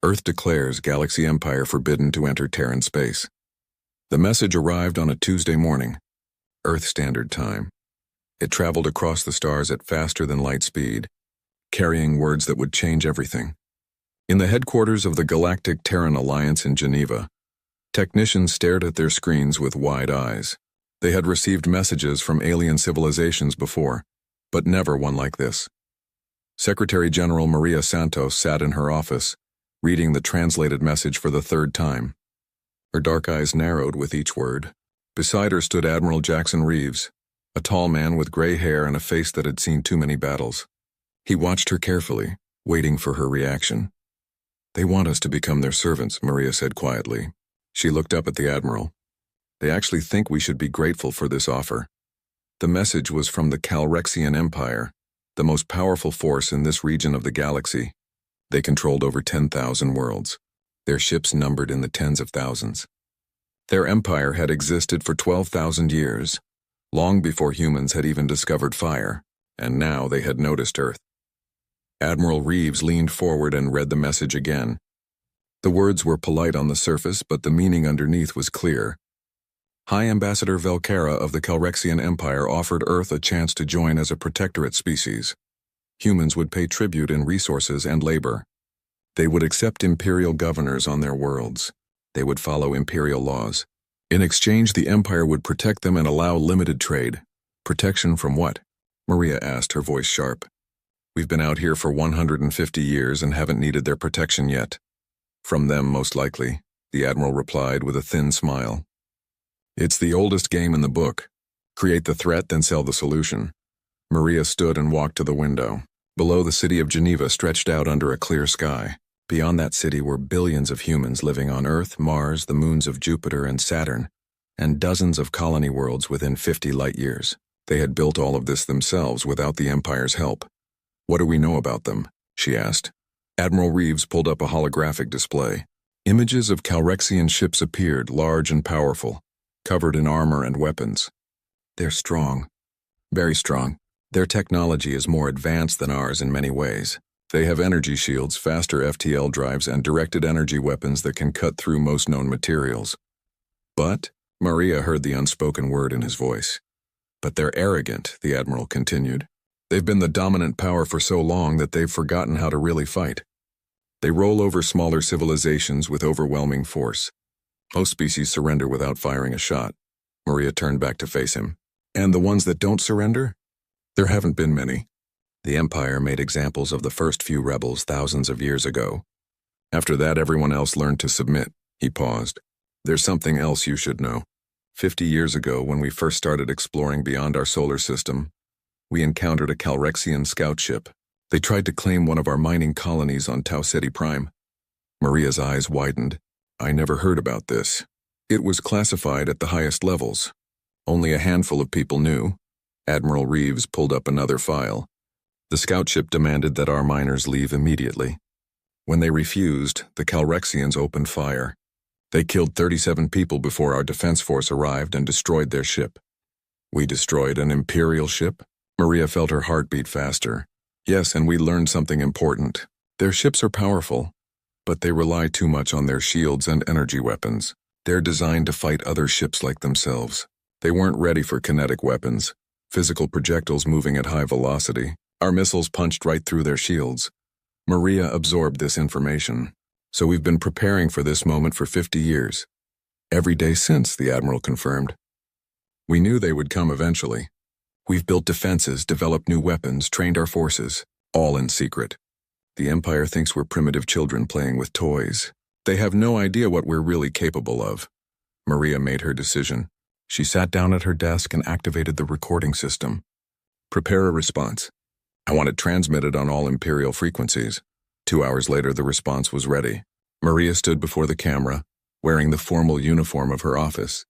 Earth declares Galaxy Empire forbidden to enter Terran space. The message arrived on a Tuesday morning, Earth Standard Time. It traveled across the stars at faster than light speed, carrying words that would change everything. In the headquarters of the Galactic Terran Alliance in Geneva, technicians stared at their screens with wide eyes. They had received messages from alien civilizations before, but never one like this. Secretary General Maria Santos sat in her office, reading the translated message for the third time. Her dark eyes narrowed with each word. Beside her stood Admiral Jackson Reeves, a tall man with gray hair and a face that had seen too many battles. He watched her carefully, waiting for her reaction. "They want us to become their servants," Maria said quietly. She looked up at the Admiral. "They actually think we should be grateful for this offer." The message was from the Calrexian Empire, the most powerful force in this region of the galaxy. They controlled over 10,000 worlds. Their ships numbered in the tens of thousands. Their empire had existed for 12,000 years, long before humans had even discovered fire, and now they had noticed Earth. Admiral Reeves leaned forward and read the message again. The words were polite on the surface, but the meaning underneath was clear. High Ambassador Velcara of the Calrexian Empire offered Earth a chance to join as a protectorate species. Humans would pay tribute in resources and labor. They would accept imperial governors on their worlds. They would follow imperial laws. In exchange, the Empire would protect them and allow limited trade. Protection from what? Maria asked, her voice sharp. "We've been out here for 150 years and haven't needed their protection yet." "From them, most likely," the Admiral replied with a thin smile. "It's the oldest game in the book. Create the threat, then sell the solution." Maria stood and walked to the window. Below, the city of Geneva stretched out under a clear sky. Beyond that city were billions of humans living on Earth, Mars, the moons of Jupiter and Saturn, and dozens of colony worlds within 50 light years. They had built all of this themselves without the Empire's help. "What do we know about them?" she asked. Admiral Reeves pulled up a holographic display. Images of Calrexian ships appeared, large and powerful, covered in armor and weapons. "They're strong. Very strong. Their technology is more advanced than ours in many ways. They have energy shields, faster FTL drives, and directed energy weapons that can cut through most known materials. But," Maria heard the unspoken word in his voice. "But they're arrogant," the Admiral continued. "They've been the dominant power for so long that they've forgotten how to really fight. They roll over smaller civilizations with overwhelming force. Most species surrender without firing a shot." Maria turned back to face him. "And the ones that don't surrender? There haven't been many. The Empire made examples of the first few rebels thousands of years ago. After that, everyone else learned to submit." He paused. "There's something else you should know. 50 years ago, when we first started exploring beyond our solar system, we encountered a Calrexian scout ship. They tried to claim one of our mining colonies on Tau Ceti Prime." Maria's eyes widened. "I never heard about this." "It was classified at the highest levels. Only a handful of people knew." Admiral Reeves pulled up another file. "The scout ship demanded that our miners leave immediately. When they refused, the Calrexians opened fire. They killed 37 people before our defense force arrived and destroyed their ship." "We destroyed an imperial ship?" Maria felt her heart beat faster. "Yes, and we learned something important. Their ships are powerful, but they rely too much on their shields and energy weapons. They're designed to fight other ships like themselves. They weren't ready for kinetic weapons, physical projectiles moving at high velocity. Our missiles punched right through their shields." Maria absorbed this information. "So we've been preparing for this moment for 50 years. "Every day since," the Admiral confirmed. "We knew they would come eventually. We've built defenses, developed new weapons, trained our forces, all in secret. The Empire thinks we're primitive children playing with toys. They have no idea what we're really capable of." Maria made her decision. She sat down at her desk and activated the recording system. "Prepare a response. I want it transmitted on all Imperial frequencies." 2 hours later, the response was ready. Maria stood before the camera, wearing the formal uniform of her office.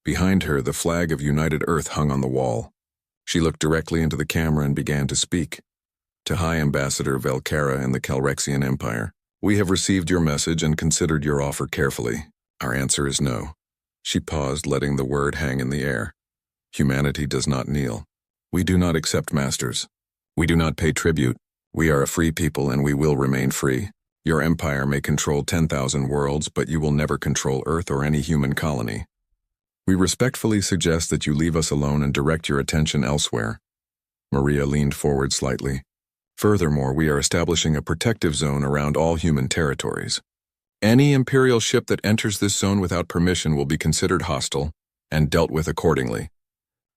Behind her, the flag of United Earth hung on the wall. She looked directly into the camera and began to speak. "To High Ambassador Velcara and the Calrexian Empire, we have received your message and considered your offer carefully. Our answer is no." She paused, letting the word hang in the air. "Humanity does not kneel. We do not accept masters. We do not pay tribute. We are a free people and we will remain free. Your empire may control 10,000 worlds, but you will never control Earth or any human colony. We respectfully suggest that you leave us alone and direct your attention elsewhere." Maria leaned forward slightly. "Furthermore, we are establishing a protective zone around all human territories. Any Imperial ship that enters this zone without permission will be considered hostile and dealt with accordingly.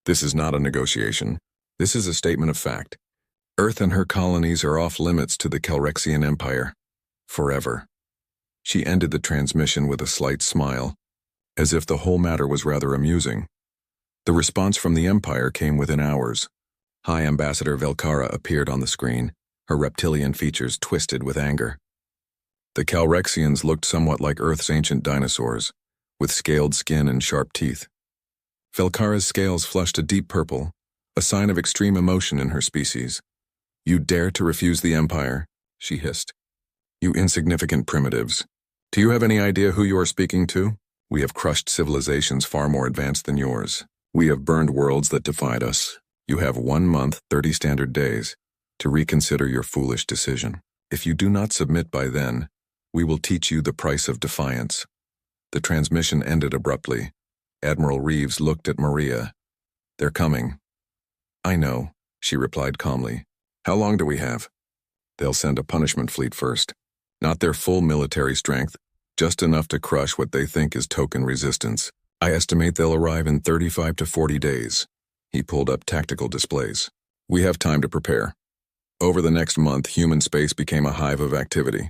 This is not a negotiation. This is a statement of fact. Earth and her colonies are off limits to the Calrexian Empire. Forever." She ended the transmission with a slight smile, as if the whole matter was rather amusing. The response from the Empire came within hours. High Ambassador Velkara appeared on the screen, her reptilian features twisted with anger. The Calrexians looked somewhat like Earth's ancient dinosaurs, with scaled skin and sharp teeth. Velkara's scales flushed a deep purple, a sign of extreme emotion in her species. "You dare to refuse the Empire?" she hissed. "You insignificant primitives. Do you have any idea who you are speaking to? We have crushed civilizations far more advanced than yours. We have burned worlds that defied us. You have 1 month, 30 standard days, to reconsider your foolish decision. If you do not submit by then, we will teach you the price of defiance." The transmission ended abruptly. Admiral Reeves looked at Maria. "They're coming." "I know," she replied calmly. "How long do we have?" "They'll send a punishment fleet first. Not their full military strength, just enough to crush what they think is token resistance. I estimate they'll arrive in 35 to 40 days. He pulled up tactical displays. "We have time to prepare." Over the next month, human space became a hive of activity.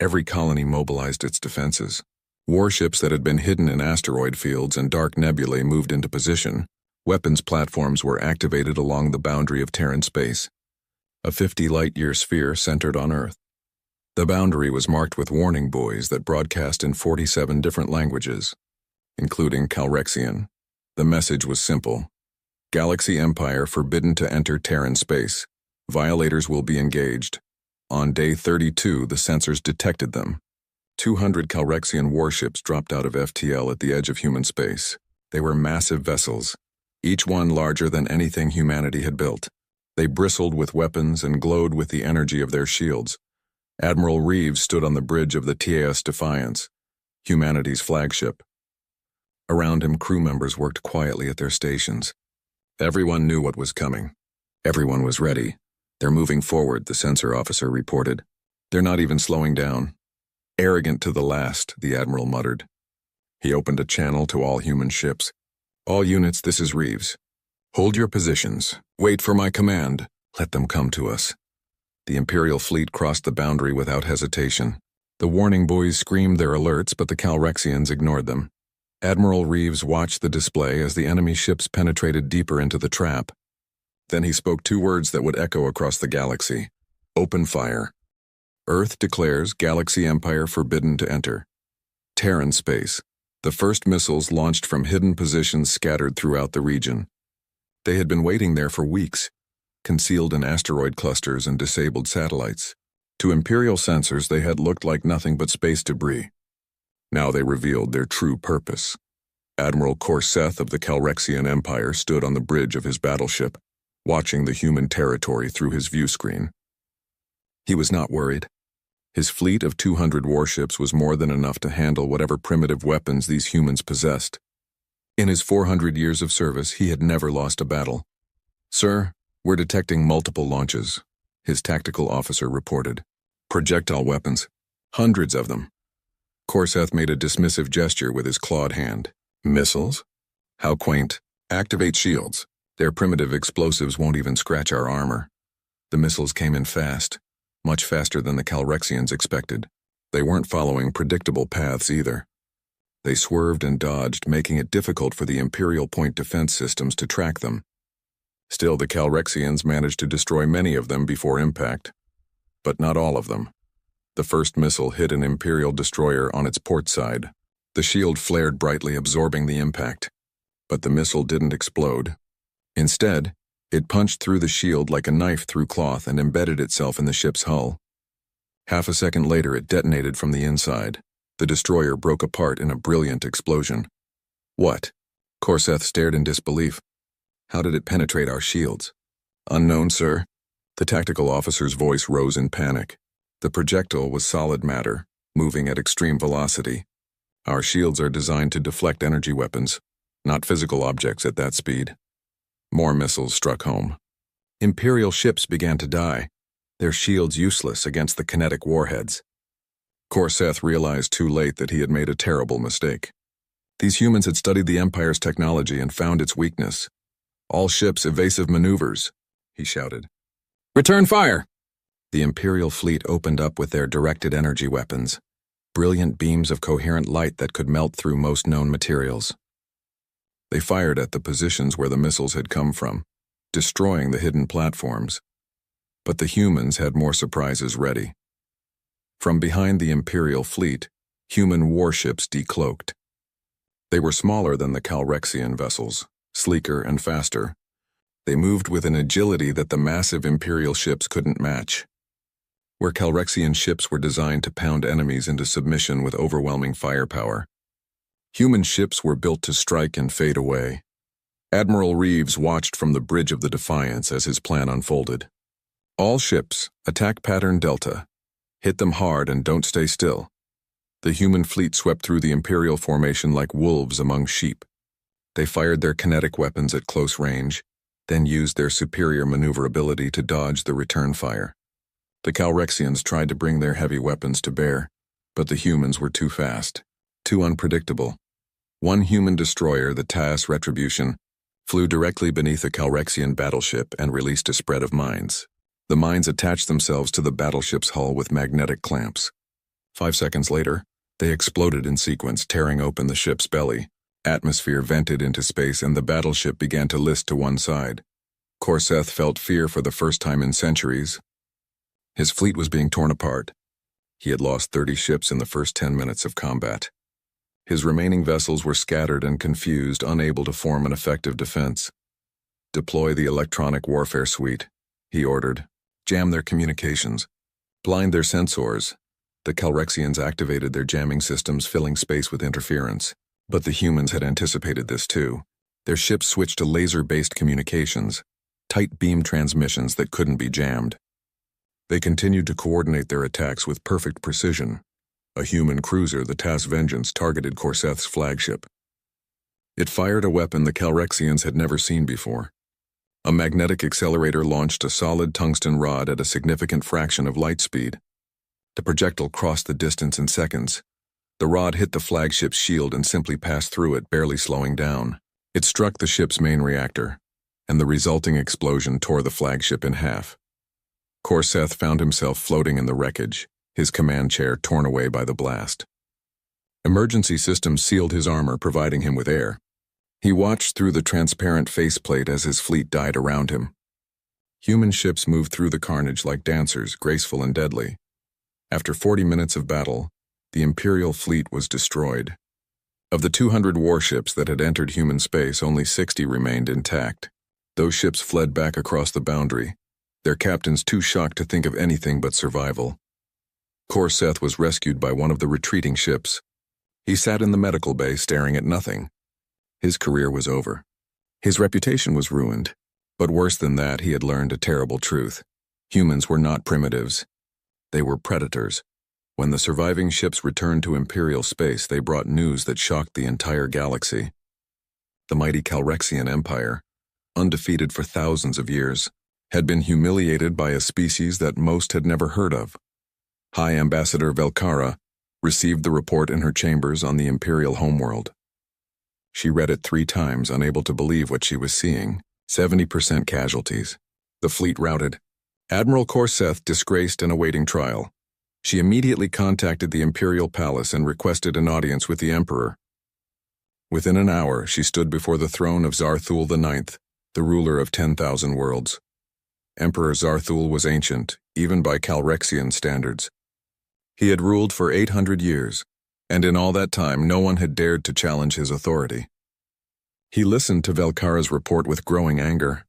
Every colony mobilized its defenses. Warships that had been hidden in asteroid fields and dark nebulae moved into position. Weapons platforms were activated along the boundary of Terran space. A 50-light-year sphere centered on Earth. The boundary was marked with warning buoys that broadcast in 47 different languages, including Calrexian. The message was simple. Galaxy Empire forbidden to enter Terran space. Violators will be engaged. On day 32, the sensors detected them. 200 Calrexian warships dropped out of FTL at the edge of human space. They were massive vessels, each one larger than anything humanity had built. They bristled with weapons and glowed with the energy of their shields. Admiral Reeves stood on the bridge of the TAS Defiance, humanity's flagship. Around him, crew members worked quietly at their stations. Everyone knew what was coming. Everyone was ready. "They're moving forward," the sensor officer reported. "They're not even slowing down." "Arrogant to the last," the Admiral muttered. He opened a channel to all human ships. "All units, this is Reeves. Hold your positions. Wait for my command. Let them come to us." The Imperial fleet crossed the boundary without hesitation. The warning buoys screamed their alerts, but the Calrexians ignored them. Admiral Reeves watched the display as the enemy ships penetrated deeper into the trap. Then he spoke 2 words that would echo across the galaxy. "Open fire." Earth declares Galaxy Empire forbidden to enter. Terran space. The first missiles launched from hidden positions scattered throughout the region. They had been waiting there for weeks, concealed in asteroid clusters and disabled satellites. To Imperial sensors, they had looked like nothing but space debris. Now they revealed their true purpose. Admiral Corseth of the Calrexian Empire stood on the bridge of his battleship, watching the human territory through his viewscreen. He was not worried. His fleet of 200 warships was more than enough to handle whatever primitive weapons these humans possessed. In his 400 years of service, he had never lost a battle. "Sir, we're detecting multiple launches," his tactical officer reported. "Projectile weapons. Hundreds of them." Corseth made a dismissive gesture with his clawed hand. "Missiles? How quaint. Activate shields. Their primitive explosives won't even scratch our armor." The missiles came in fast, much faster than the Calrexians expected. They weren't following predictable paths either. They swerved and dodged, making it difficult for the Imperial point defense systems to track them. Still, the Calrexians managed to destroy many of them before impact. But not all of them. The first missile hit an Imperial destroyer on its port side. The shield flared brightly, absorbing the impact. But the missile didn't explode. Instead, it punched through the shield like a knife through cloth and embedded itself in the ship's hull. Half a second later, it detonated from the inside. The destroyer broke apart in a brilliant explosion. "What?" Corseth stared in disbelief. "How did it penetrate our shields?" "Unknown, sir." The tactical officer's voice rose in panic. The projectile was solid matter, moving at extreme velocity. Our shields are designed to deflect energy weapons, not physical objects at that speed. More missiles struck home. Imperial ships began to die, their shields useless against the kinetic warheads. Korseth realized too late that he had made a terrible mistake. These humans had studied the Empire's technology and found its weakness. "All ships evasive maneuvers," he shouted. "Return fire!" The Imperial fleet opened up with their directed energy weapons, brilliant beams of coherent light that could melt through most known materials. They fired at the positions where the missiles had come from, destroying the hidden platforms. But the humans had more surprises ready. From behind the Imperial fleet, human warships decloaked. They were smaller than the Calrexian vessels, sleeker and faster. They moved with an agility that the massive Imperial ships couldn't match. Where Calrexian ships were designed to pound enemies into submission with overwhelming firepower, human ships were built to strike and fade away. Admiral Reeves watched from the bridge of the Defiance as his plan unfolded. "All ships, attack pattern Delta. Hit them hard and don't stay still." The human fleet swept through the Imperial formation like wolves among sheep. They fired their kinetic weapons at close range, then used their superior maneuverability to dodge the return fire. The Calrexians tried to bring their heavy weapons to bear, but the humans were too fast, too unpredictable. One human destroyer, the TAS Retribution, flew directly beneath a Calrexian battleship and released a spread of mines. The mines attached themselves to the battleship's hull with magnetic clamps. 5 seconds later, they exploded in sequence, tearing open the ship's belly. Atmosphere vented into space and the battleship began to list to one side. Korseth felt fear for the first time in centuries. His fleet was being torn apart. He had lost 30 ships in the first 10 minutes of combat. His remaining vessels were scattered and confused, unable to form an effective defense. "Deploy the electronic warfare suite," he ordered. "Jam their communications. Blind their sensors." The Calrexians activated their jamming systems, filling space with interference. But the humans had anticipated this too. Their ships switched to laser-based communications, tight beam transmissions that couldn't be jammed. They continued to coordinate their attacks with perfect precision. A human cruiser, the TAS Vengeance, targeted Korseth's flagship. It fired a weapon the Calrexians had never seen before. A magnetic accelerator launched a solid tungsten rod at a significant fraction of light speed. The projectile crossed the distance in seconds. The rod hit the flagship's shield and simply passed through it, barely slowing down. It struck the ship's main reactor, and the resulting explosion tore the flagship in half. Korseth found himself floating in the wreckage, his command chair torn away by the blast. Emergency systems sealed his armor, providing him with air. He watched through the transparent faceplate as his fleet died around him. Human ships moved through the carnage like dancers, graceful and deadly. After 40 minutes of battle, the Imperial fleet was destroyed. Of the 200 warships that had entered human space, only 60 remained intact. Those ships fled back across the boundary, their captains too shocked to think of anything but survival. Korseth was rescued by one of the retreating ships. He sat in the medical bay staring at nothing. His career was over. His reputation was ruined. But worse than that, he had learned a terrible truth. Humans were not primitives. They were predators. When the surviving ships returned to Imperial space, they brought news that shocked the entire galaxy. The mighty Calrexian Empire, undefeated for thousands of years, had been humiliated by a species that most had never heard of. High Ambassador Velkara received the report in her chambers on the Imperial homeworld. She read it 3 times, unable to believe what she was seeing. 70% casualties. The fleet routed. Admiral Korseth disgraced and awaiting trial. She immediately contacted the Imperial Palace and requested an audience with the Emperor. Within an hour, she stood before the throne of Zarthul IX, the ruler of 10,000 worlds. Emperor Zarthul was ancient, even by Calrexian standards. He had ruled for 800 years, and in all that time no one had dared to challenge his authority. He listened to Velkara's report with growing anger.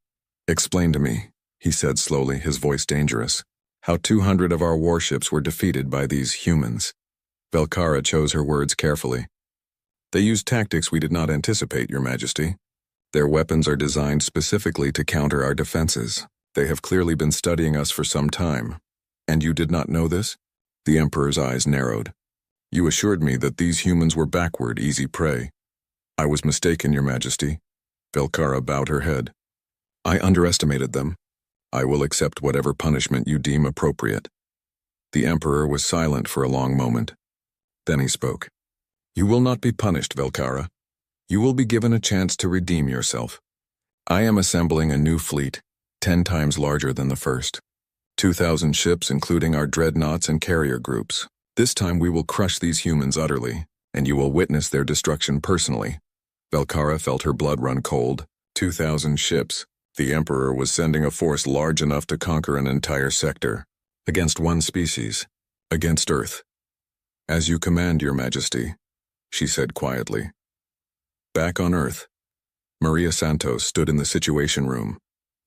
"Explain to me," he said slowly, his voice dangerous, "how 200 of our warships were defeated by these humans." Velkara chose her words carefully. "They used tactics we did not anticipate, Your Majesty. Their weapons are designed specifically to counter our defenses. They have clearly been studying us for some time. And you did not know this?" The Emperor's eyes narrowed. You assured me that these humans were backward, easy prey. I was mistaken, Your Majesty. Velkara bowed her head. I underestimated them. I will accept whatever punishment you deem appropriate. The Emperor was silent for a long moment. Then he spoke. You will not be punished, Velkara. You will be given a chance to redeem yourself. I am assembling a new fleet, 10 times larger than the first. 2,000 ships, including our dreadnoughts and carrier groups. This time we will crush these humans utterly, and you will witness their destruction personally. Velkara felt her blood run cold. 2,000 ships. The Emperor was sending a force large enough to conquer an entire sector. Against one species. Against Earth. As you command, Your Majesty, she said quietly. Back on Earth, Maria Santos stood in the Situation Room,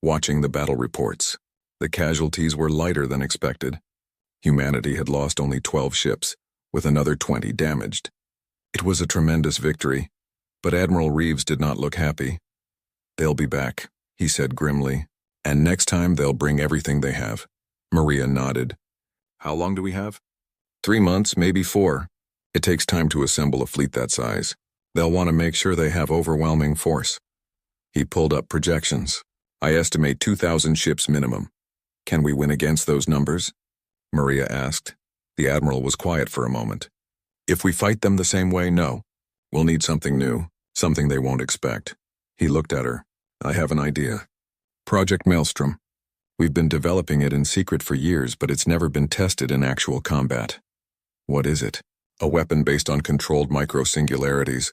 watching the battle reports. The casualties were lighter than expected. Humanity had lost only 12 ships, with another 20 damaged. It was a tremendous victory, but Admiral Reeves did not look happy. They'll be back, he said grimly, and next time they'll bring everything they have. Maria nodded. How long do we have? 3 months, maybe 4. It takes time to assemble a fleet that size. They'll want to make sure they have overwhelming force. He pulled up projections. I estimate 2,000 ships minimum. Can we win against those numbers? Maria asked. The Admiral was quiet for a moment. If we fight them the same way, no. We'll need something new, something they won't expect. He looked at her. I have an idea. Project Maelstrom. We've been developing it in secret for years, but it's never been tested in actual combat. What is it? A weapon based on controlled micro-singularities.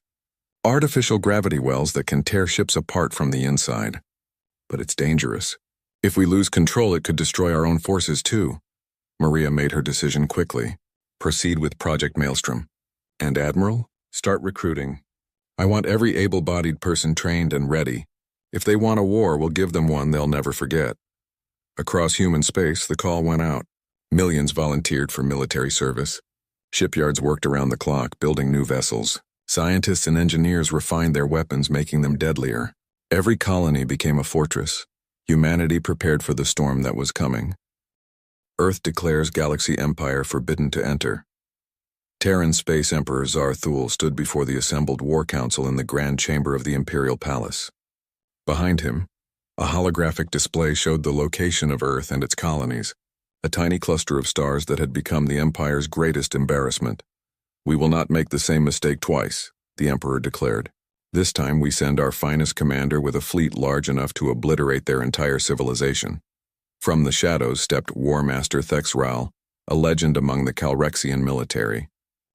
Artificial gravity wells that can tear ships apart from the inside. But it's dangerous. If we lose control, it could destroy our own forces too. Maria made her decision quickly. Proceed with Project Maelstrom. And Admiral, start recruiting. I want every able-bodied person trained and ready. If they want a war, we'll give them one they'll never forget. Across human space, the call went out. Millions volunteered for military service. Shipyards worked around the clock, building new vessels. Scientists and engineers refined their weapons, making them deadlier. Every colony became a fortress. Humanity prepared for the storm that was coming. Earth declares Galaxy Empire forbidden to enter. Terran Space Emperor Zarthul stood before the assembled War Council in the Grand Chamber of the Imperial Palace. Behind him, a holographic display showed the location of Earth and its colonies, a tiny cluster of stars that had become the Empire's greatest embarrassment. We will not make the same mistake twice, the Emperor declared. This time we send our finest commander with a fleet large enough to obliterate their entire civilization. From the shadows stepped War Master Thexral, a legend among the Calrexian military.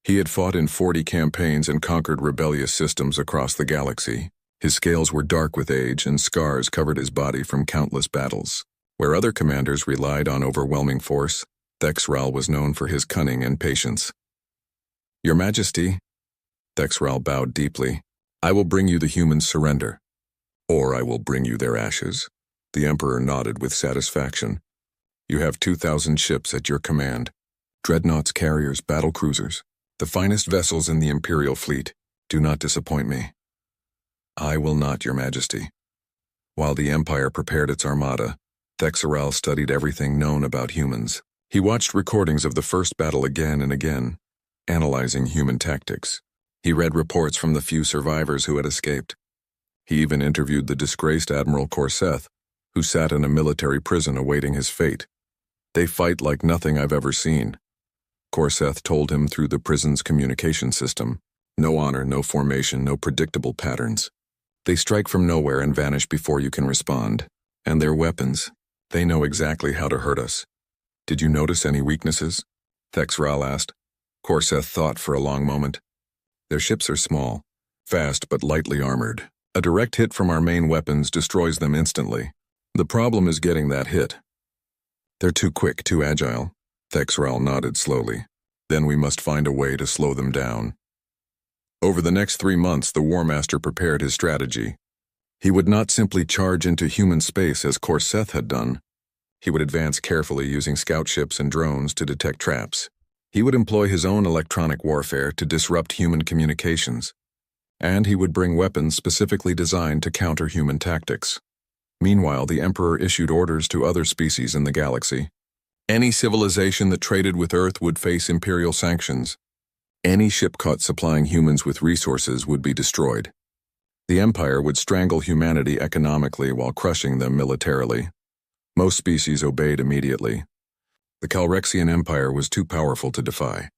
He had fought in 40 campaigns and conquered rebellious systems across the galaxy. His scales were dark with age, and scars covered his body from countless battles. Where other commanders relied on overwhelming force, Thexral was known for his cunning and patience. Your Majesty, Thexral bowed deeply, I will bring you the humans' surrender. Or I will bring you their ashes. The Emperor nodded with satisfaction. You have 2,000 ships at your command. Dreadnoughts, carriers, battle cruisers. The finest vessels in the Imperial fleet. Do not disappoint me. I will not, Your Majesty. While the Empire prepared its armada, Thexral studied everything known about humans. He watched recordings of the first battle again and again, analyzing human tactics. He read reports from the few survivors who had escaped. He even interviewed the disgraced Admiral Corseth, who sat in a military prison awaiting his fate. They fight like nothing I've ever seen. Corseth told him through the prison's communication system. No honor, no formation, no predictable patterns. They strike from nowhere and vanish before you can respond. And their weapons, they know exactly how to hurt us. Did you notice any weaknesses? Thexral asked. Corseth thought for a long moment. Their ships are small, fast but lightly armored. A direct hit from our main weapons destroys them instantly. The problem is getting that hit. They're too quick, too agile. Thexral nodded slowly. Then we must find a way to slow them down. Over the next 3 months, the War Master prepared his strategy. He would not simply charge into human space as Corseth had done. He would advance carefully using scout ships and drones to detect traps. He would employ his own electronic warfare to disrupt human communications. And he would bring weapons specifically designed to counter human tactics. Meanwhile, the Emperor issued orders to other species in the galaxy. Any civilization that traded with Earth would face imperial sanctions. Any ship caught supplying humans with resources would be destroyed. The Empire would strangle humanity economically while crushing them militarily. Most species obeyed immediately. The Calrexian Empire was too powerful to defy.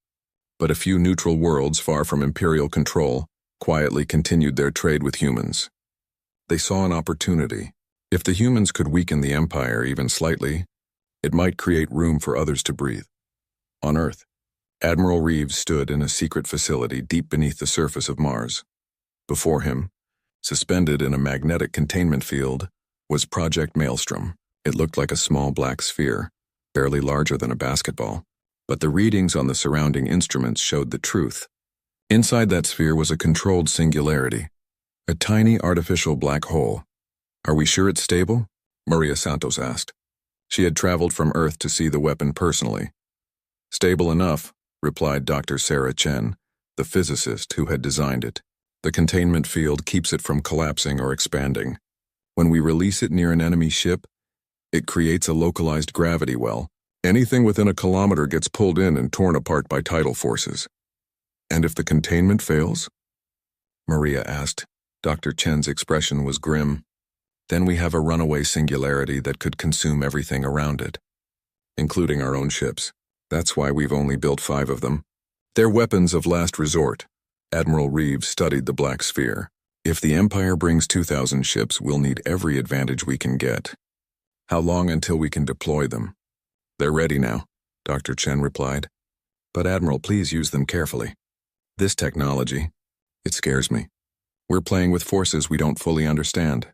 But a few neutral worlds far from imperial control quietly continued their trade with humans. They saw an opportunity. If the humans could weaken the Empire even slightly, it might create room for others to breathe. On Earth, Admiral Reeves stood in a secret facility deep beneath the surface of Mars. Before him, suspended in a magnetic containment field, was Project Maelstrom. It looked like a small black sphere, barely larger than a basketball, but the readings on the surrounding instruments showed the truth. Inside that sphere was a controlled singularity, a tiny artificial black hole. "Are we sure it's stable?" Maria Santos asked. She had traveled from Earth to see the weapon personally. "Stable enough," replied Dr. Sarah Chen, the physicist who had designed it. "The containment field keeps it from collapsing or expanding. When we release it near an enemy ship, it creates a localized gravity well. Anything within a kilometer gets pulled in and torn apart by tidal forces." "And if the containment fails?" Maria asked. Dr. Chen's expression was grim. "Then we have a runaway singularity that could consume everything around it, including our own ships. That's why we've only built 5 of them. They're weapons of last resort." Admiral Reeves studied the black sphere. "If the Empire brings 2,000 ships, we'll need every advantage we can get. How long until we can deploy them?" "They're ready now," Dr. Chen replied. "But Admiral, please use them carefully. This technology, it scares me. We're playing with forces we don't fully understand."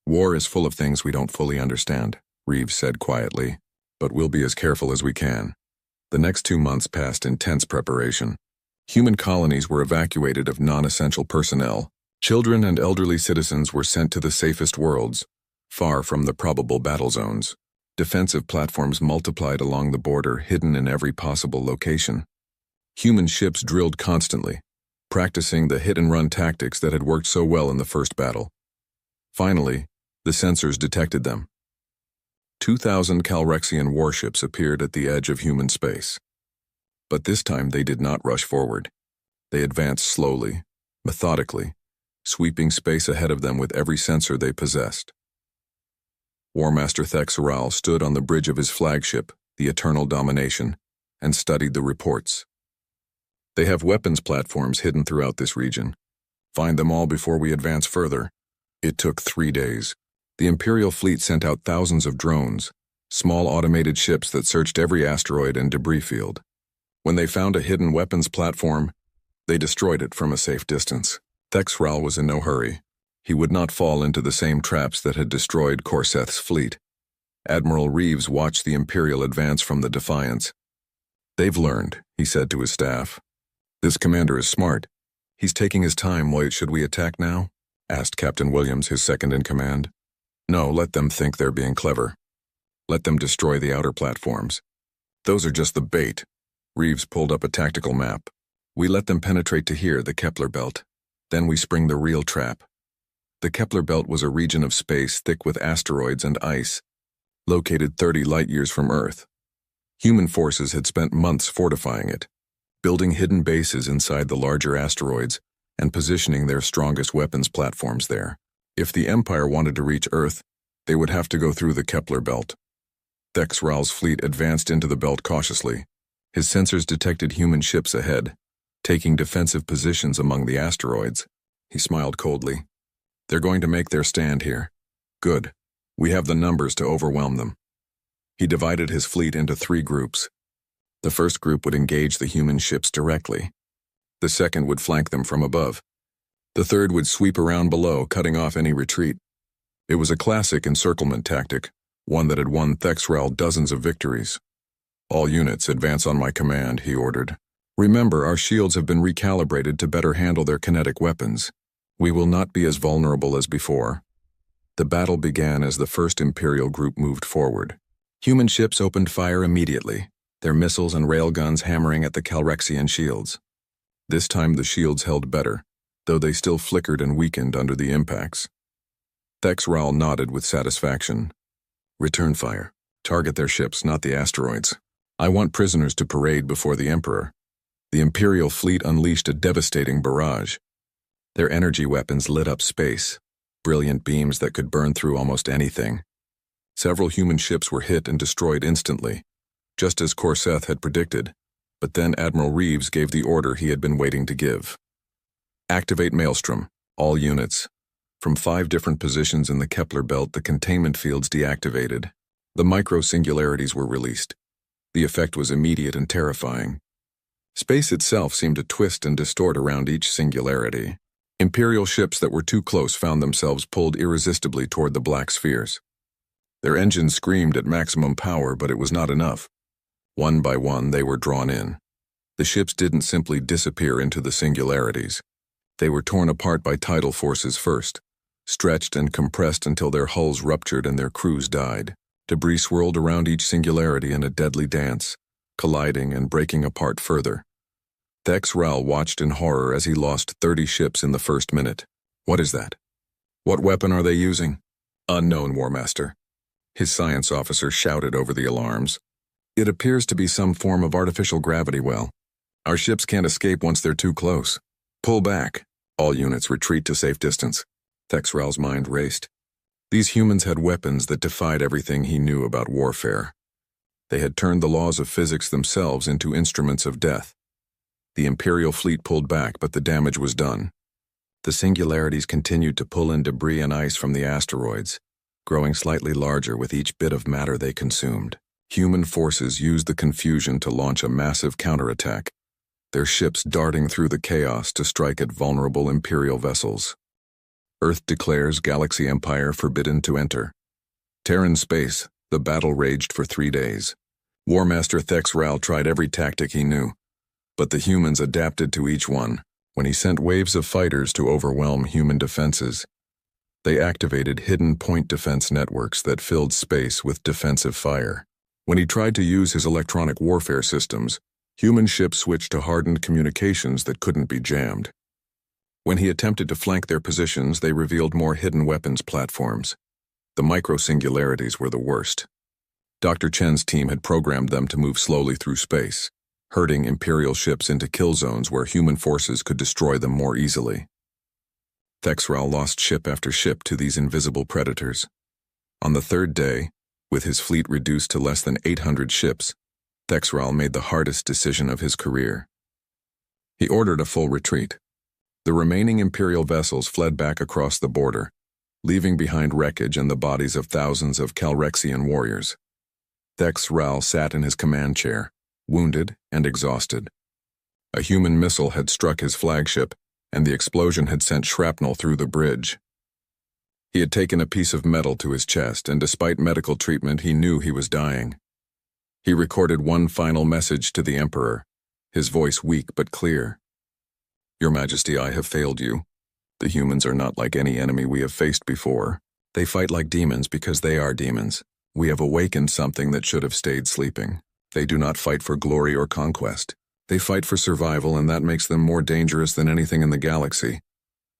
"War is full of things we don't fully understand," Reeves said quietly, "but we'll be as careful as we can." The next 2 months passed in tense preparation. Human colonies were evacuated of non-essential personnel. Children and elderly citizens were sent to the safest worlds, far from the probable battle zones. Defensive platforms multiplied along the border, hidden in every possible location. Human ships drilled constantly, practicing the hit-and-run tactics that had worked so well in the first battle. Finally, the sensors detected them. 2,000 Calrexian warships appeared at the edge of human space. But this time they did not rush forward. They advanced slowly, methodically, sweeping space ahead of them with every sensor they possessed. War Master Thex Ral stood on the bridge of his flagship, the Eternal Domination, and studied the reports. "They have weapons platforms hidden throughout this region. Find them all before we advance further." It took 3 days. The Imperial fleet sent out thousands of drones, small automated ships that searched every asteroid and debris field. When they found a hidden weapons platform, they destroyed it from a safe distance. Thex Ral was in no hurry. He would not fall into the same traps that had destroyed Corseth's fleet. Admiral Reeves watched the Imperial advance from the Defiance. "They've learned," he said to his staff. "This commander is smart. He's taking his time. Why should we attack now?" asked Captain Williams, his second-in-command. "No, let them think they're being clever. Let them destroy the outer platforms. Those are just the bait." Reeves pulled up a tactical map. "We let them penetrate to here, the Kepler Belt. Then we spring the real trap." The Kepler Belt was a region of space thick with asteroids and ice, located 30 light-years from Earth. Human forces had spent months fortifying it, building hidden bases inside the larger asteroids and positioning their strongest weapons platforms there. If the Empire wanted to reach Earth, they would have to go through the Kepler Belt. Thex Ral's fleet advanced into the belt cautiously. His sensors detected human ships ahead, taking defensive positions among the asteroids. He smiled coldly. "They're going to make their stand here. Good. We have the numbers to overwhelm them." He divided his fleet into 3 groups. The first group would engage the human ships directly. The second would flank them from above. The third would sweep around below, cutting off any retreat. It was a classic encirclement tactic, one that had won Thex Ral dozens of victories. "All units advance on my command," he ordered. "Remember, our shields have been recalibrated to better handle their kinetic weapons. We will not be as vulnerable as before." The battle began as the first Imperial group moved forward. Human ships opened fire immediately, their missiles and railguns hammering at the Calrexian shields. This time the shields held better, though they still flickered and weakened under the impacts. Thex Ral nodded with satisfaction. "Return fire. Target their ships, not the asteroids. I want prisoners to parade before the Emperor. The Imperial fleet unleashed a devastating barrage. Their energy weapons lit up space, brilliant beams that could burn through almost anything. Several human ships were hit and destroyed instantly, just as Corseth had predicted, but then Admiral Reeves gave the order he had been waiting to give. Activate Maelstrom, all units. From 5 different positions in the Kepler belt, the containment fields deactivated. The micro-singularities were released. The effect was immediate and terrifying. Space itself seemed to twist and distort around each singularity. Imperial ships that were too close found themselves pulled irresistibly toward the black spheres. Their engines screamed at maximum power, but it was not enough. One by one, they were drawn in. The ships didn't simply disappear into the singularities. They were torn apart by tidal forces first, stretched and compressed until their hulls ruptured and their crews died. Debris swirled around each singularity in a deadly dance, colliding and breaking apart further. Thex Ral watched in horror as he lost 30 ships in the first minute. What is that? What weapon are they using? Unknown, War Master. His science officer shouted over the alarms. It appears to be some form of artificial gravity well. Our ships can't escape once they're too close. Pull back. All units retreat to safe distance. Thex Ral's mind raced. These humans had weapons that defied everything he knew about warfare. They had turned the laws of physics themselves into instruments of death. The Imperial fleet pulled back, but the damage was done. The singularities continued to pull in debris and ice from the asteroids, growing slightly larger with each bit of matter they consumed. Human forces used the confusion to launch a massive counterattack, their ships darting through the chaos to strike at vulnerable Imperial vessels. Earth declares Galaxy Empire forbidden to enter. Terran space, the battle raged for 3 days. War Master Thex Ral tried every tactic he knew, but the humans adapted to each one when he sent waves of fighters to overwhelm human defenses. They activated hidden point defense networks that filled space with defensive fire. When he tried to use his electronic warfare systems, human ships switched to hardened communications that couldn't be jammed. When he attempted to flank their positions, they revealed more hidden weapons platforms. The micro-singularities were the worst. Dr. Chen's team had programmed them to move slowly through space, herding Imperial ships into kill zones where human forces could destroy them more easily. Thex Ral lost ship after ship to these invisible predators. On the 3rd day, with his fleet reduced to less than 800 ships, Thex Ral made the hardest decision of his career. He ordered a full retreat. The remaining Imperial vessels fled back across the border, leaving behind wreckage and the bodies of thousands of Calrexian warriors. Thex Ral sat in his command chair, wounded and exhausted. A human missile had struck his flagship, and the explosion had sent shrapnel through the bridge. He had taken a piece of metal to his chest, and despite medical treatment, he knew he was dying. He recorded one final message to the Emperor, his voice weak but clear. Your Majesty, I have failed you. The humans are not like any enemy we have faced before. They fight like demons because they are demons. We have awakened something that should have stayed sleeping. They do not fight for glory or conquest. They fight for survival, and that makes them more dangerous than anything in the galaxy.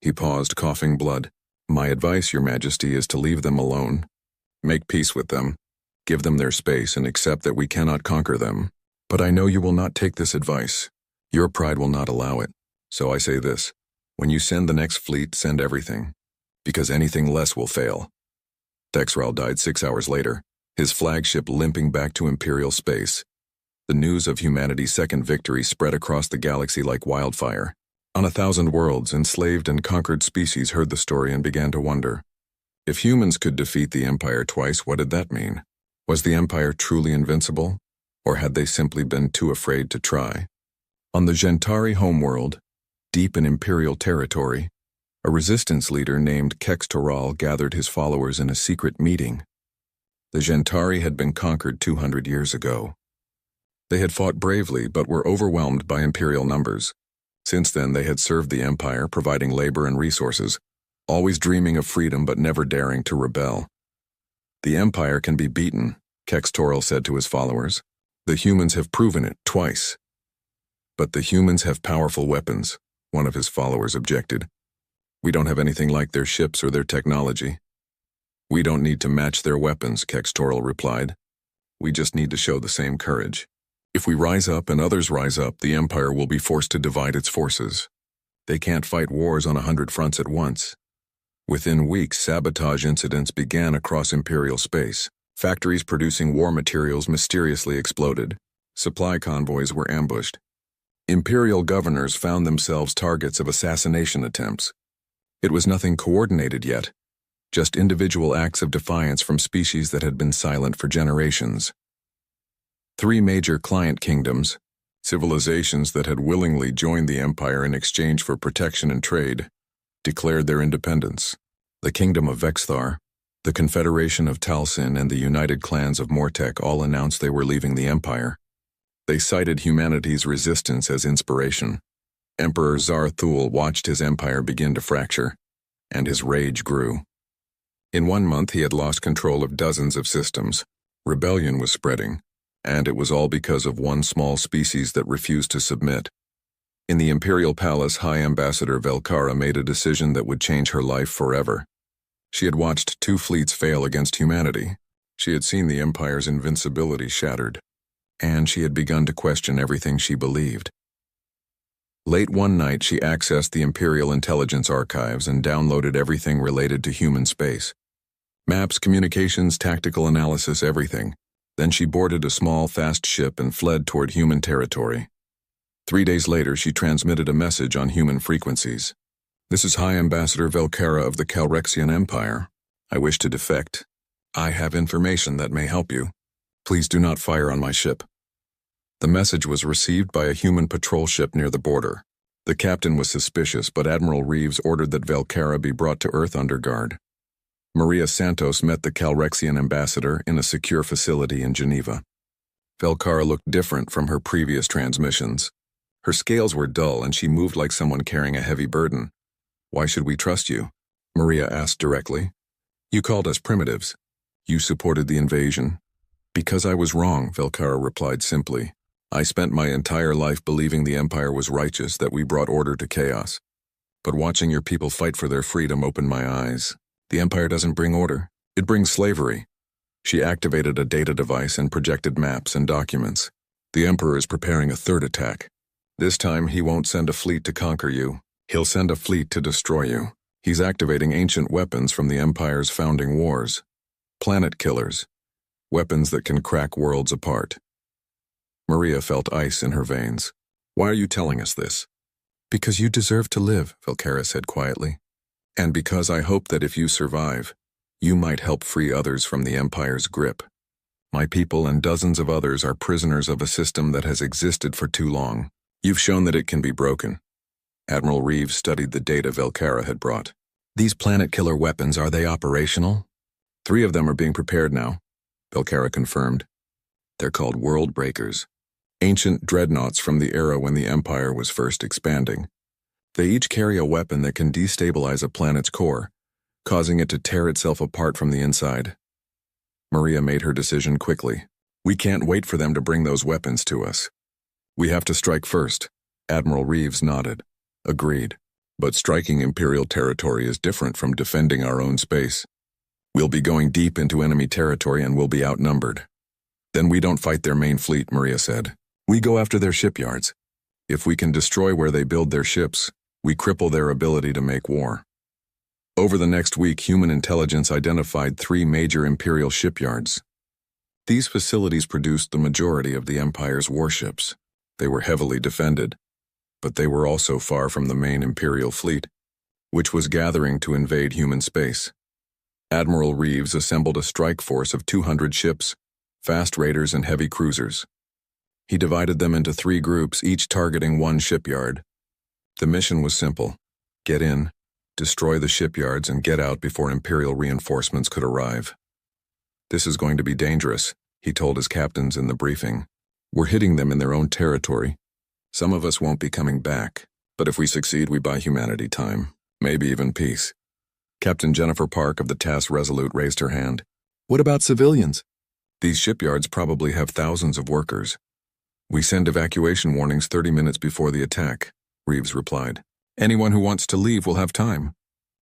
He paused, coughing blood. My advice, Your Majesty, is to leave them alone. Make peace with them. Give them their space and accept that we cannot conquer them. But I know you will not take this advice. Your pride will not allow it. So I say this. When you send the next fleet, send everything. Because anything less will fail. Thex Ral died 6 hours later, his flagship limping back to Imperial space. The news of humanity's second victory spread across the galaxy like wildfire. On 1,000 worlds, enslaved and conquered species heard the story and began to wonder. If humans could defeat the Empire twice, what did that mean? Was the Empire truly invincible? Or had they simply been too afraid to try? On the Gentari homeworld, deep in Imperial territory, a resistance leader named Kex Toral gathered his followers in a secret meeting. The Gentari had been conquered 200 years ago. They had fought bravely but were overwhelmed by Imperial numbers. Since then, they had served the Empire, providing labor and resources, always dreaming of freedom but never daring to rebel. The Empire can be beaten, Kex Toral said to his followers. The humans have proven it twice. But the humans have powerful weapons, one of his followers objected. We don't have anything like their ships or their technology. We don't need to match their weapons, Kex Toral replied. We just need to show the same courage. If we rise up and others rise up, the Empire will be forced to divide its forces. They can't fight wars on 100 fronts at once. Within weeks, sabotage incidents began across Imperial space. Factories producing war materials mysteriously exploded. Supply convoys were ambushed. Imperial governors found themselves targets of assassination attempts. It was nothing coordinated yet, just individual acts of defiance from species that had been silent for generations. 3 major client kingdoms, civilizations that had willingly joined the Empire in exchange for protection and trade, declared their independence. The Kingdom of Vexthar, the Confederation of Talsin, and the United Clans of Mortek all announced they were leaving the Empire. They cited humanity's resistance as inspiration. Emperor Zarthul watched his empire begin to fracture, and his rage grew. In 1 month, he had lost control of dozens of systems. Rebellion was spreading, and it was all because of one small species that refused to submit. In the Imperial Palace, High Ambassador Velkara made a decision that would change her life forever. She had watched 2 fleets fail against humanity. She had seen the Empire's invincibility shattered, and she had begun to question everything she believed. Late one night, she accessed the Imperial Intelligence Archives and downloaded everything related to human space. Maps, communications, tactical analysis, everything. Then she boarded a small, fast ship and fled toward human territory. 3 days later, she transmitted a message on human frequencies. "This is High Ambassador Velkara of the Calrexian Empire. I wish to defect. I have information that may help you. Please do not fire on my ship." The message was received by a human patrol ship near the border. The captain was suspicious, but Admiral Reeves ordered that Velkara be brought to Earth under guard. Maria Santos met the Calrexian ambassador in a secure facility in Geneva. Velkara looked different from her previous transmissions. Her scales were dull, and she moved like someone carrying a heavy burden. "Why should we trust you?" Maria asked directly. "You called us primitives. You supported the invasion." "Because I was wrong," Velkara replied simply. "I spent my entire life believing the Empire was righteous, that we brought order to chaos. But watching your people fight for their freedom opened my eyes. The Empire doesn't bring order. It brings slavery." She activated a data device and projected maps and documents. "The Emperor is preparing a 3rd attack. This time he won't send a fleet to conquer you. He'll send a fleet to destroy you. He's activating ancient weapons from the Empire's founding wars. Planet killers. Weapons that can crack worlds apart." Maria felt ice in her veins. "Why are you telling us this?" "Because you deserve to live," Velkara said quietly. "And because I hope that if you survive, you might help free others from the Empire's grip. My people and dozens of others are prisoners of a system that has existed for too long. You've shown that it can be broken." Admiral Reeves studied the data Velkara had brought. "These planet killer weapons, are they operational?" 3 of them are being prepared now," Velkara confirmed. "They're called world breakers. Ancient dreadnoughts from the era when the Empire was first expanding. They each carry a weapon that can destabilize a planet's core, causing it to tear itself apart from the inside." Maria made her decision quickly. "We can't wait for them to bring those weapons to us. We have to strike first." Admiral Reeves nodded. "Agreed. But striking Imperial territory is different from defending our own space. We'll be going deep into enemy territory and we'll be outnumbered." "Then we don't fight their main fleet," Maria said. "We go after their shipyards. If we can destroy where they build their ships, we cripple their ability to make war." Over the next week, human intelligence identified 3 major Imperial shipyards. These facilities produced the majority of the Empire's warships. They were heavily defended, but they were also far from the main Imperial fleet, which was gathering to invade human space. Admiral Reeves assembled a strike force of 200 ships, fast raiders and heavy cruisers. He divided them into 3 groups, each targeting 1 shipyard. The mission was simple: get in, destroy the shipyards, and get out before Imperial reinforcements could arrive. "This is going to be dangerous," he told his captains in the briefing. "We're hitting them in their own territory. Some of us won't be coming back, but if we succeed, we buy humanity time, maybe even peace." Captain Jennifer Park of the TASS Resolute raised her hand. "What about civilians?" "These shipyards probably have thousands of workers. We send evacuation warnings 30 minutes before the attack," Reeves replied. "Anyone who wants to leave will have time.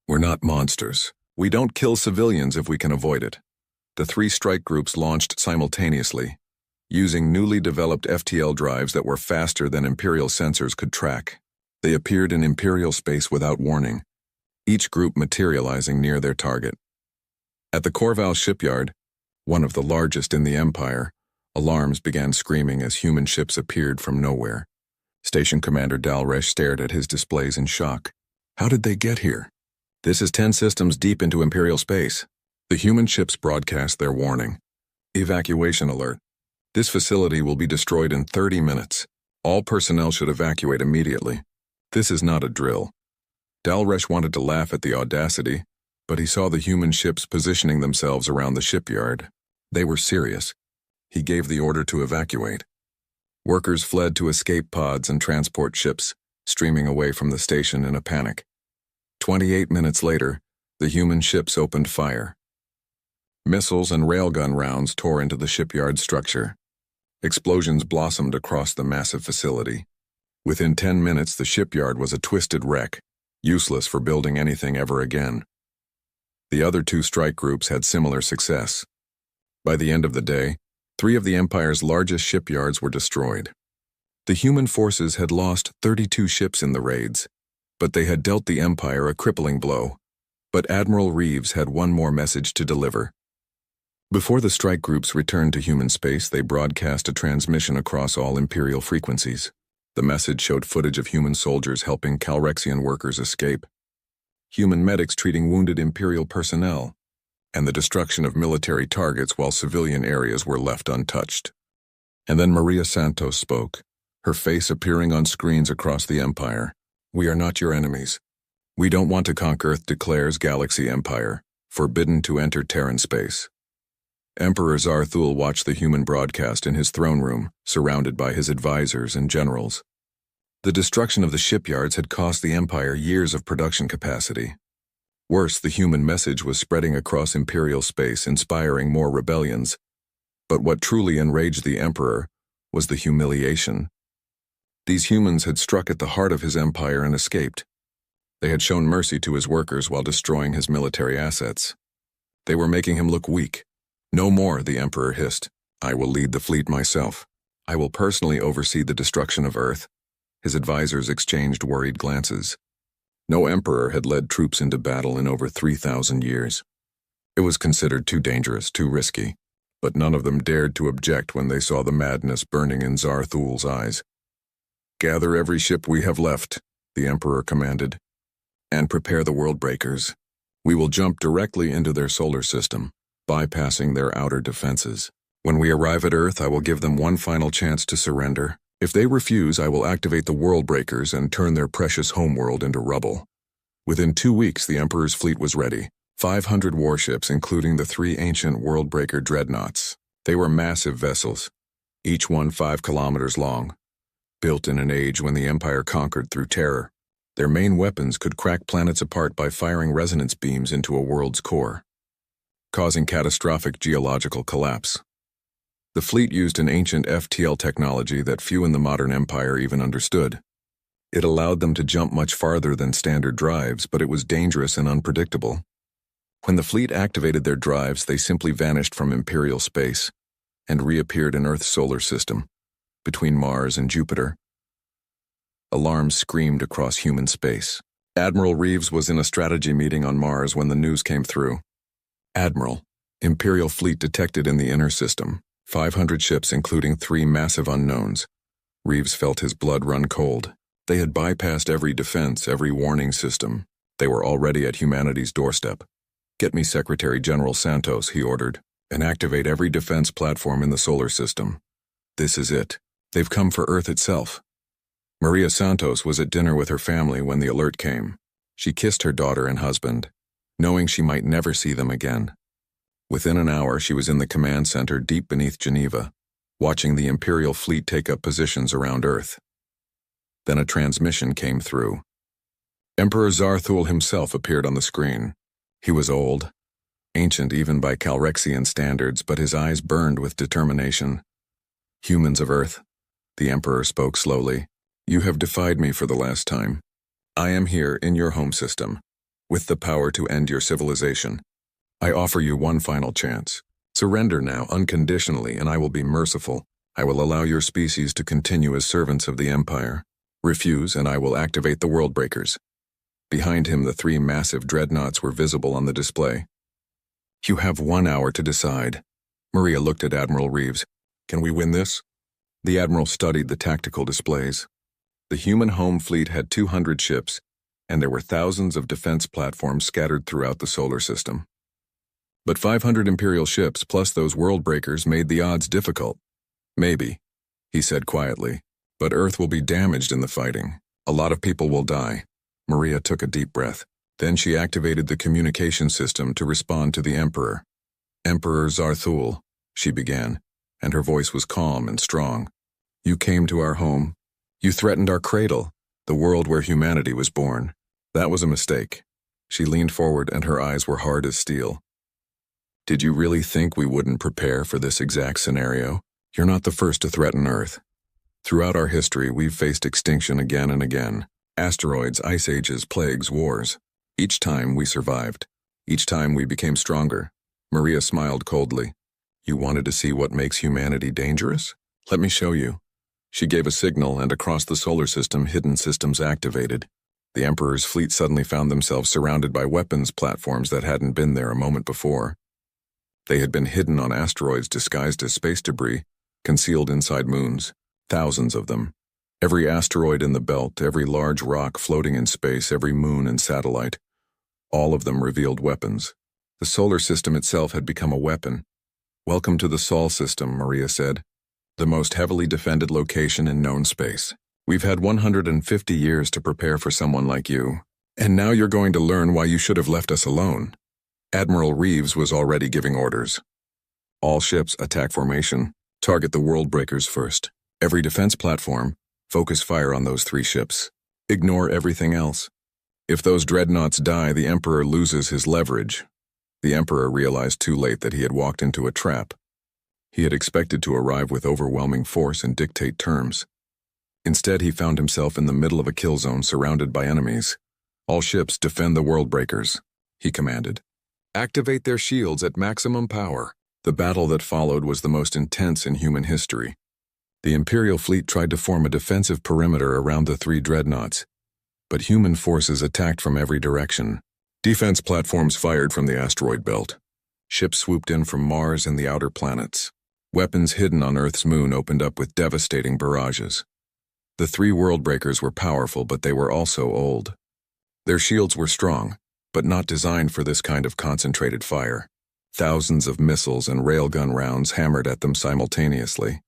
We're not monsters. We don't kill civilians if we can avoid it. The three strike groups launched simultaneously, using newly developed FTL drives that were faster than Imperial sensors could track. They appeared in Imperial space without warning, each group materializing near their target. At the Corval shipyard, one of the largest in the Empire, alarms began screaming as human ships appeared from nowhere. Station Commander Dalresh stared at his displays in shock. How did they get here? This is 10 systems deep into Imperial space. The human ships broadcast their warning. Evacuation alert. This facility will be destroyed in 30 minutes. All personnel should evacuate immediately. This is not a drill. Dalresh wanted to laugh at the audacity, but he saw the human ships positioning themselves around the shipyard. They were serious. He gave the order to evacuate. Workers fled to escape pods and transport ships, streaming away from the station in a panic. 28 minutes later, the human ships opened fire. Missiles and railgun rounds tore into the shipyard structure. Explosions blossomed across the massive facility. Within 10 minutes, the shipyard was a twisted wreck, useless for building anything ever again. The other two strike groups had similar success. By the end of the day, 3 of the Empire's largest shipyards were destroyed. The human forces had lost 32 ships in the raids, but they had dealt the Empire a crippling blow. But Admiral Reeves had one more message to deliver. Before the strike groups returned to human space, they broadcast a transmission across all Imperial frequencies. The message showed footage of human soldiers helping Calrexian workers escape, human medics treating wounded Imperial personnel, and the destruction of military targets while civilian areas were left untouched. And then Maria Santos spoke, her face appearing on screens across the Empire. "We are not your enemies. We don't want to conquer Earth, declares Galaxy Empire, forbidden to enter Terran space." Emperor Zarthul watched the human broadcast in his throne room, surrounded by his advisors and generals. The destruction of the shipyards had cost the Empire years of production capacity. Worse, the human message was spreading across Imperial space, inspiring more rebellions. But what truly enraged the Emperor was the humiliation. These humans had struck at the heart of his empire and escaped. They had shown mercy to his workers while destroying his military assets. They were making him look weak. "No more," the Emperor hissed. "I will lead the fleet myself. I will personally oversee the destruction of Earth." His advisors exchanged worried glances. No emperor had led troops into battle in over 3,000 years. It was considered too dangerous, too risky, but none of them dared to object when they saw the madness burning in Zarthul's eyes. "Gather every ship we have left," the Emperor commanded, "and prepare the world breakers. We will jump directly into their solar system, bypassing their outer defenses. When we arrive at Earth, I will give them one final chance to surrender. If they refuse, I will activate the world breakers and turn their precious homeworld into rubble." Within 2 weeks, the Emperor's fleet was ready. 500 warships, including the 3 ancient world breaker dreadnoughts. They were massive vessels, each one 5 kilometers long, built in an age when the Empire conquered through terror. Their main weapons could crack planets apart by firing resonance beams into a world's core, causing catastrophic geological collapse. The fleet used an ancient FTL technology that few in the modern empire even understood. It allowed them to jump much farther than standard drives, but it was dangerous and unpredictable. When the fleet activated their drives, they simply vanished from Imperial space and reappeared in Earth's solar system, between Mars and Jupiter. Alarms screamed across human space. Admiral Reeves was in a strategy meeting on Mars when the news came through. "Admiral, Imperial fleet detected in the inner system. 500 ships, including 3 massive unknowns." Reeves felt his blood run cold. They had bypassed every defense, every warning system. They were already at humanity's doorstep. "Get me Secretary General Santos," he ordered, "and activate every defense platform in the solar system. This is it. They've come for Earth itself." Maria Santos was at dinner with her family when the alert came. She kissed her daughter and husband, knowing she might never see them again. Within an hour, she was in the command center deep beneath Geneva, watching the Imperial fleet take up positions around Earth. Then a transmission came through. Emperor Zarthul himself appeared on the screen. He was old, ancient even by Calrexian standards, but his eyes burned with determination. "Humans of Earth," the Emperor spoke slowly, "you have defied me for the last time. I am here in your home system, with the power to end your civilization. I offer you one final chance. Surrender now, unconditionally, and I will be merciful. I will allow your species to continue as servants of the Empire. Refuse, and I will activate the World Breakers. Behind him, the 3 massive dreadnoughts were visible on the display. You have 1 hour to decide. Maria looked at Admiral Reeves. Can we win this? The Admiral studied the tactical displays. The human home fleet had 200 ships, and there were thousands of defense platforms scattered throughout the solar system. But 500 Imperial ships plus those world breakers made the odds difficult. Maybe, he said quietly, but Earth will be damaged in the fighting. A lot of people will die. Maria took a deep breath. Then she activated the communication system to respond to the Emperor. Emperor Zarthul, she began, and her voice was calm and strong. You came to our home. You threatened our cradle, the world where humanity was born. That was a mistake. She leaned forward and her eyes were hard as steel. Did you really think we wouldn't prepare for this exact scenario? You're not the first to threaten Earth. Throughout our history, we've faced extinction again and again. Asteroids, ice ages, plagues, wars. Each time we survived. Each time we became stronger. Maria smiled coldly. You wanted to see what makes humanity dangerous? Let me show you. She gave a signal, and across the solar system, hidden systems activated. The Emperor's fleet suddenly found themselves surrounded by weapons platforms that hadn't been there a moment before. They had been hidden on asteroids disguised as space debris, concealed inside moons, thousands of them. Every asteroid in the belt, every large rock floating in space, every moon and satellite, all of them revealed weapons. The solar system itself had become a weapon. Welcome to the Sol system, Maria said. The most heavily defended location in known space. We've had 150 years to prepare for someone like you, and now you're going to learn why you should have left us alone. Admiral Reeves was already giving orders. All ships, attack formation. Target the world breakers first. Every defense platform, focus fire on those 3 ships. Ignore everything else. If those dreadnoughts die, the Emperor loses his leverage. The Emperor realized too late that he had walked into a trap. He had expected to arrive with overwhelming force and dictate terms. Instead, he found himself in the middle of a kill zone surrounded by enemies. All ships defend the world breakers, he commanded. Activate their shields at maximum power. The battle that followed was the most intense in human history. The Imperial fleet tried to form a defensive perimeter around the 3 dreadnoughts, but human forces attacked from every direction. Defense platforms fired from the asteroid belt. Ships swooped in from Mars and the outer planets. Weapons hidden on Earth's moon opened up with devastating barrages. The 3 world breakers were powerful, but they were also old. Their shields were strong, but not designed for this kind of concentrated fire. Thousands of missiles and railgun rounds hammered at them simultaneously.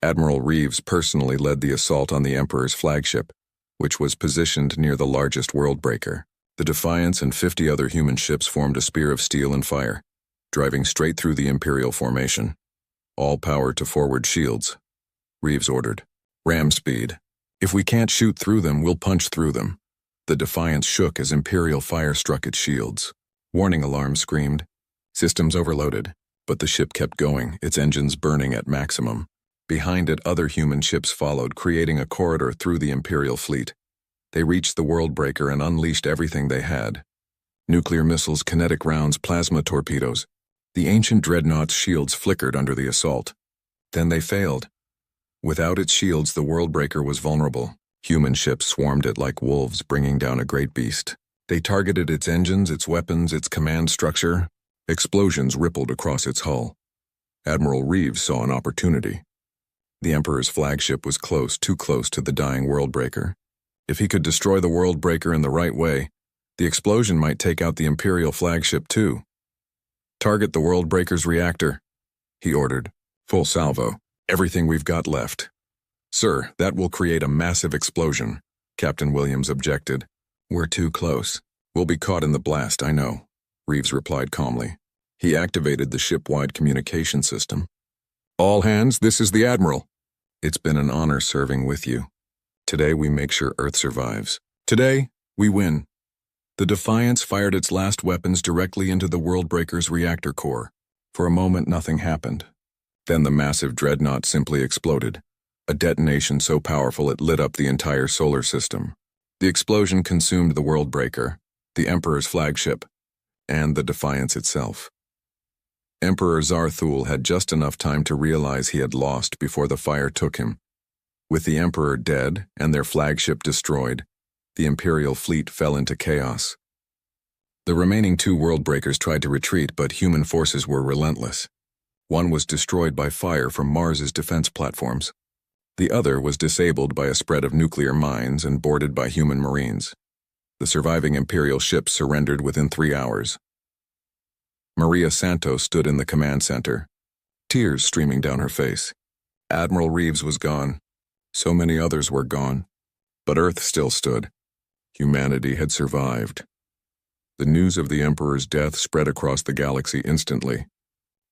Admiral Reeves personally led the assault on the Emperor's flagship, which was positioned near the largest world breaker. The Defiance and 50 other human ships formed a spear of steel and fire, driving straight through the Imperial formation. All power to forward shields, Reeves ordered. Ram speed. If we can't shoot through them, we'll punch through them. The Defiance shook as Imperial fire struck its shields. Warning alarm screamed. Systems overloaded, but the ship kept going, its engines burning at maximum. Behind it, other human ships followed, creating a corridor through the Imperial fleet. They reached the world breaker and unleashed everything they had. Nuclear missiles, kinetic rounds, plasma torpedoes. The ancient dreadnought's shields flickered under the assault. Then they failed. Without its shields, the world breaker was vulnerable. Human ships swarmed it like wolves, bringing down a great beast. They targeted its engines, its weapons, its command structure. Explosions rippled across its hull. Admiral Reeves saw an opportunity. The Emperor's flagship was close, too close to the dying world breaker. If he could destroy the world breaker in the right way, the explosion might take out the Imperial flagship too. Target the world breaker's reactor, he ordered. Full salvo. Everything we've got left. Sir, that will create a massive explosion, Captain Williams objected. We're too close. We'll be caught in the blast, I know, Reeves replied calmly. He activated the ship-wide communication system. All hands, this is the Admiral. It's been an honor serving with you. Today we make sure Earth survives. Today, we win. The Defiance fired its last weapons directly into the world breaker's reactor core. For a moment, nothing happened. Then the massive dreadnought simply exploded. A detonation so powerful it lit up the entire solar system. The explosion consumed the world breaker, the Emperor's flagship, and the Defiance itself. Emperor Zarthul had just enough time to realize he had lost before the fire took him. With the Emperor dead and their flagship destroyed, the Imperial fleet fell into chaos. The remaining 2 world-breakers tried to retreat, but human forces were relentless. One was destroyed by fire from Mars's defense platforms. The other was disabled by a spread of nuclear mines and boarded by human marines. The surviving Imperial ships surrendered within 3 hours. Maria Santos stood in the command center, tears streaming down her face. Admiral Reeves was gone. So many others were gone. But Earth still stood. Humanity had survived. The news of the Emperor's death spread across the galaxy instantly.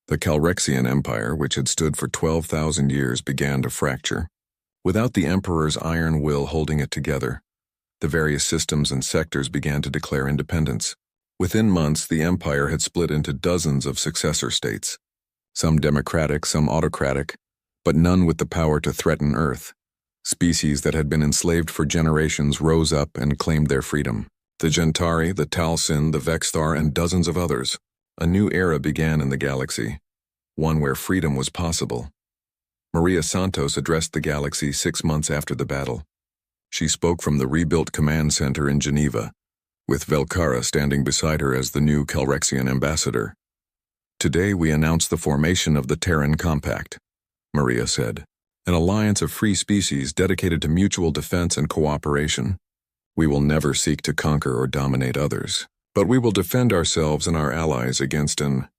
The Calrexian Empire, which had stood for 12,000 years, began to fracture. Without the Emperor's iron will holding it together, the various systems and sectors began to declare independence. Within months, the Empire had split into dozens of successor states, some democratic, some autocratic, but none with the power to threaten Earth. Species that had been enslaved for generations rose up and claimed their freedom. The Gentari, the Talsin, the Vexthar, and dozens of others. A new era began in the galaxy, one where freedom was possible. Maria Santos addressed the galaxy 6 months after the battle. She spoke from the rebuilt command center in Geneva, with Velkara standing beside her as the new Calrexian ambassador. "Today we announce the formation of the Terran Compact," Maria said, "an alliance of free species dedicated to mutual defense and cooperation. We will never seek to conquer or dominate others, but we will defend ourselves and our allies against an